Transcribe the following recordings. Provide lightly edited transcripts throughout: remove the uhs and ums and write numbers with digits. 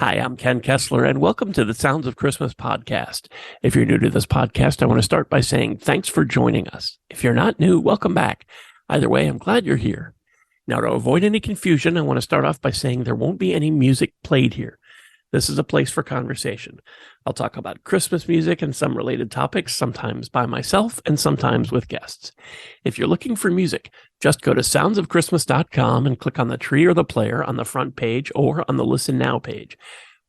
Hi, I'm Ken Kessler, and welcome to the Sounds of Christmas podcast. If you're new to this podcast, I want to start by saying thanks for joining us. If you're not new, welcome back. Either way, I'm glad you're here. Now, to avoid any confusion, I want to start off by saying there won't be any music played here. This is a place for conversation. I'll talk about Christmas music and some related topics, sometimes by myself and sometimes with guests. If you're looking for music, just go to soundsofchristmas.com and click on the tree or the player on the front page or on the Listen Now page.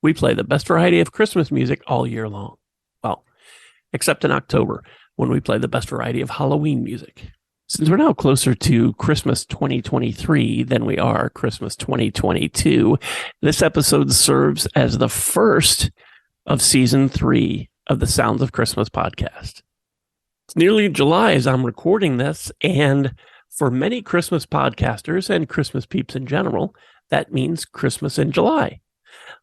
We play the best variety of Christmas music all year long. Well, except in October, when we play the best variety of Halloween music. Since we're now closer to Christmas 2023 than we are Christmas 2022, this episode serves as the first of season 3 of the Sounds of Christmas podcast. It's nearly July as I'm recording this, and for many Christmas podcasters and Christmas peeps in general, that means Christmas in July.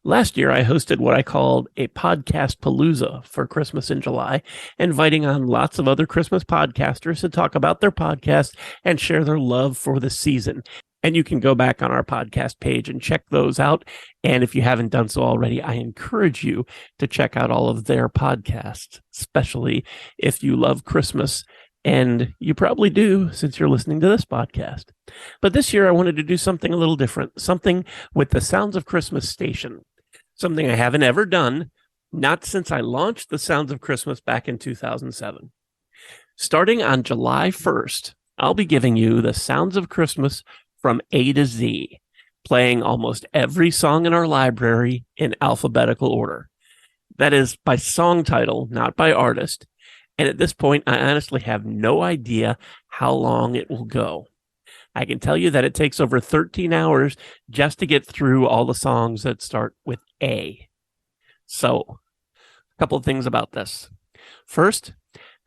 Last year, I hosted what I called a podcast palooza for Christmas in July, inviting on lots of other Christmas podcasters to talk about their podcasts and share their love for the season. And you can go back on our podcast page and check those out. And if you haven't done so already, I encourage you to check out all of their podcasts, especially if you love Christmas. And you probably do, since you're listening to this podcast. But this year, I wanted to do something a little different, something with the Sounds of Christmas station, something I haven't ever done, not since I launched the Sounds of Christmas back in 2007. Starting on July 1st, I'll be giving you the Sounds of Christmas from A to Z, playing almost every song in our library in alphabetical order. That is by song title, not by artist. And at this point, I honestly have no idea how long it will go. I can tell you that it takes over 13 hours just to get through all the songs that start with A. So, a couple of things about this. First,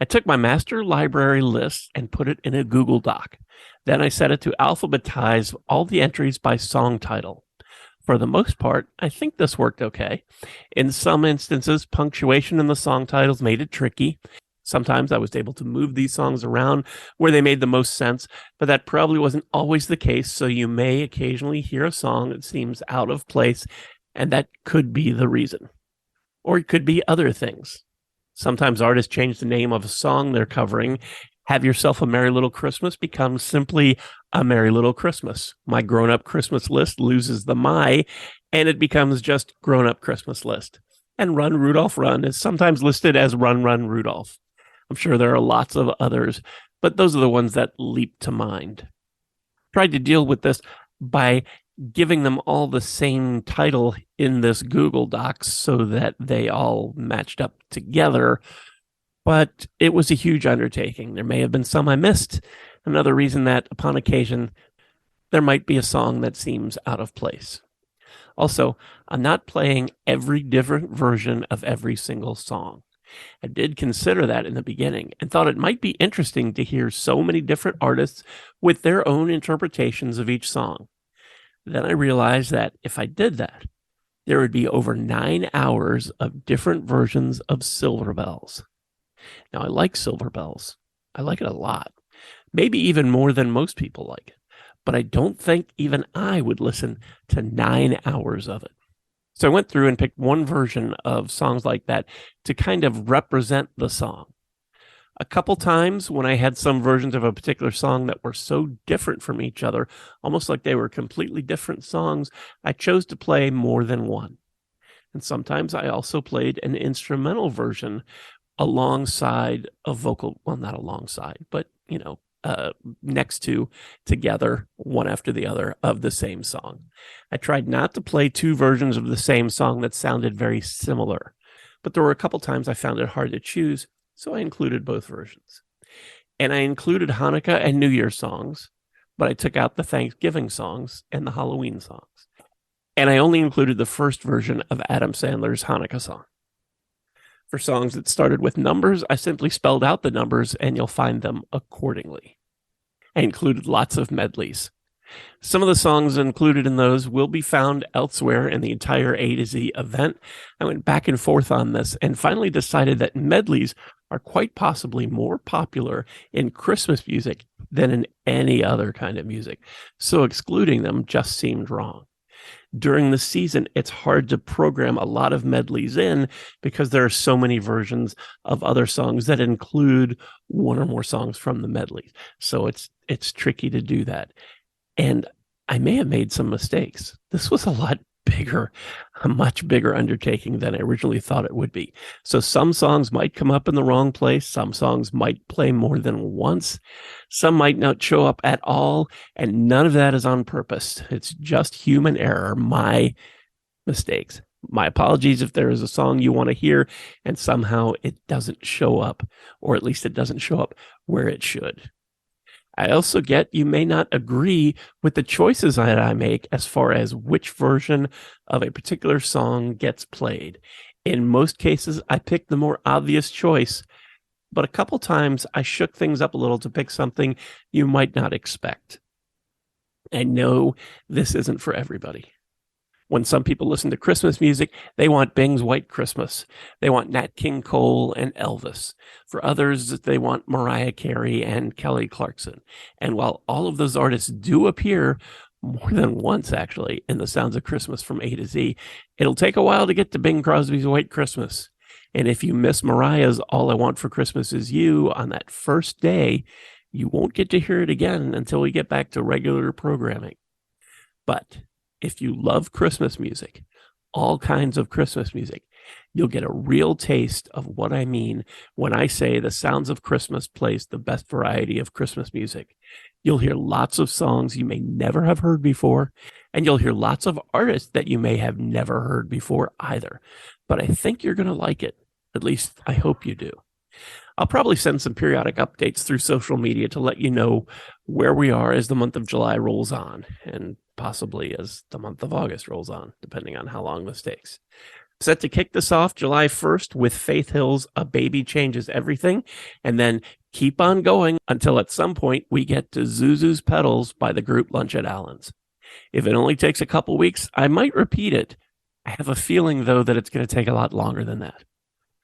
I took my master library list and put it in a Google Doc. Then I set it to alphabetize all the entries by song title. For the most part, I think this worked okay. In some instances, punctuation in the song titles made it tricky. Sometimes I was able to move these songs around where they made the most sense, but that probably wasn't always the case, so you may occasionally hear a song that seems out of place, and that could be the reason. Or it could be other things. Sometimes artists change the name of a song they're covering. Have Yourself a Merry Little Christmas becomes simply A Merry Little Christmas. My grown-up Christmas list loses the my, and it becomes just grown-up Christmas list. And Run, Rudolph, Run is sometimes listed as Run, Run, Rudolph. I'm sure there are lots of others, but those are the ones that leap to mind. Tried to deal with this by giving them all the same title in this Google Docs so that they all matched up together, but it was a huge undertaking. There may have been some I missed. Another reason that upon occasion, there might be a song that seems out of place. Also, I'm not playing every different version of every single song. I did consider that in the beginning and thought it might be interesting to hear so many different artists with their own interpretations of each song. Then I realized that if I did that, there would be over 9 hours of different versions of Silver Bells. Now, I like Silver Bells. I like it a lot, maybe even more than most people like it, but I don't think even I would listen to 9 hours of it. So I went through and picked one version of songs like that to kind of represent the song. A couple times when I had some versions of a particular song that were so different from each other, almost like they were completely different songs, I chose to play more than one. And sometimes I also played an instrumental version alongside a vocal, well, not alongside, but, next to, together, one after the other of the same song. I tried not to play two versions of the same song that sounded very similar, but there were a couple times I found it hard to choose, so I included both versions. And I included Hanukkah and New Year songs, but I took out the Thanksgiving songs and the Halloween songs. And I only included the first version of Adam Sandler's Hanukkah song. For songs that started with numbers, I simply spelled out the numbers and you'll find them accordingly. I included lots of medleys. Some of the songs included in those will be found elsewhere in the entire A to Z event. I went back and forth on this and finally decided that medleys are quite possibly more popular in Christmas music than in any other kind of music. So excluding them just seemed wrong. during the season, it's hard to program a lot of medleys in because there are so many versions of other songs that include one or more songs from the medley. So it's tricky to do that. And I may have made some mistakes. This was a much bigger undertaking than I originally thought it would be. So some songs might come up in the wrong place. Some songs might play more than once. Some might not show up at all. And none of that is on purpose. It's just human error, my mistakes. My apologies if there is a song you want to hear and somehow it doesn't show up, or at least it doesn't show up where it should. I also get you may not agree with the choices that I make as far as which version of a particular song gets played. In most cases, I pick the more obvious choice, but a couple times I shook things up a little to pick something you might not expect. I know this isn't for everybody. When some people listen to Christmas music, they want Bing's White Christmas. They want Nat King Cole and Elvis. For others, they want Mariah Carey and Kelly Clarkson. And while all of those artists do appear more than once, actually, in the Sounds of Christmas from A to Z, it'll take a while to get to Bing Crosby's White Christmas. And if you miss Mariah's All I Want for Christmas Is You on that first day, you won't get to hear it again until we get back to regular programming. But if you love Christmas music, all kinds of Christmas music, you'll get a real taste of what I mean when I say the Sounds of Christmas plays the best variety of Christmas music. You'll hear lots of songs you may never have heard before, and you'll hear lots of artists that you may have never heard before either. But I think you're going to like it. At least I hope you do. I'll probably send some periodic updates through social media to let you know where we are as the month of July rolls on, and possibly as the month of August rolls on, depending on how long this takes. Set to kick this off July 1st with Faith Hill's A Baby Changes Everything, and then keep on going until at some point we get to Zuzu's Petals by the group Lunch at Allen's. If it only takes a couple weeks, I might repeat it. I have a feeling, though, that it's going to take a lot longer than that.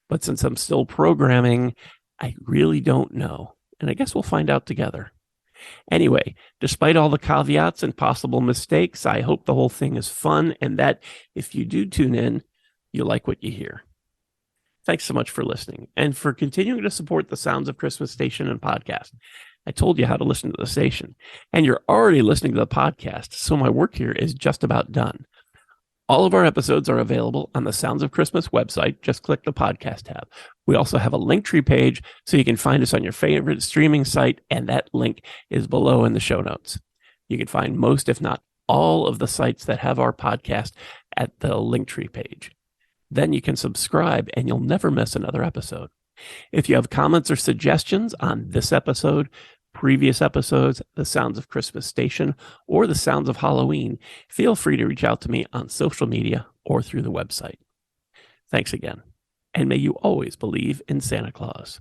But since I'm still programming, I really don't know, and I guess we'll find out together. Anyway, despite all the caveats and possible mistakes, I hope the whole thing is fun and that if you do tune in, you like what you hear. Thanks so much for listening and for continuing to support the Sounds of Christmas station and podcast. I told you how to listen to the station, and you're already listening to the podcast, so my work here is just about done. All of our episodes are available on the Sounds of Christmas website. Just click the podcast tab. We also have a Linktree page so you can find us on your favorite streaming site, and that link is below in the show notes. You can find most, if not all, of the sites that have our podcast at the Linktree page. Then you can subscribe, and you'll never miss another episode. If you have comments or suggestions on this episode, previous episodes, the Sounds of Christmas station, or the Sounds of Halloween, feel free to reach out to me on social media or through the website. Thanks again, and may you always believe in Santa Claus.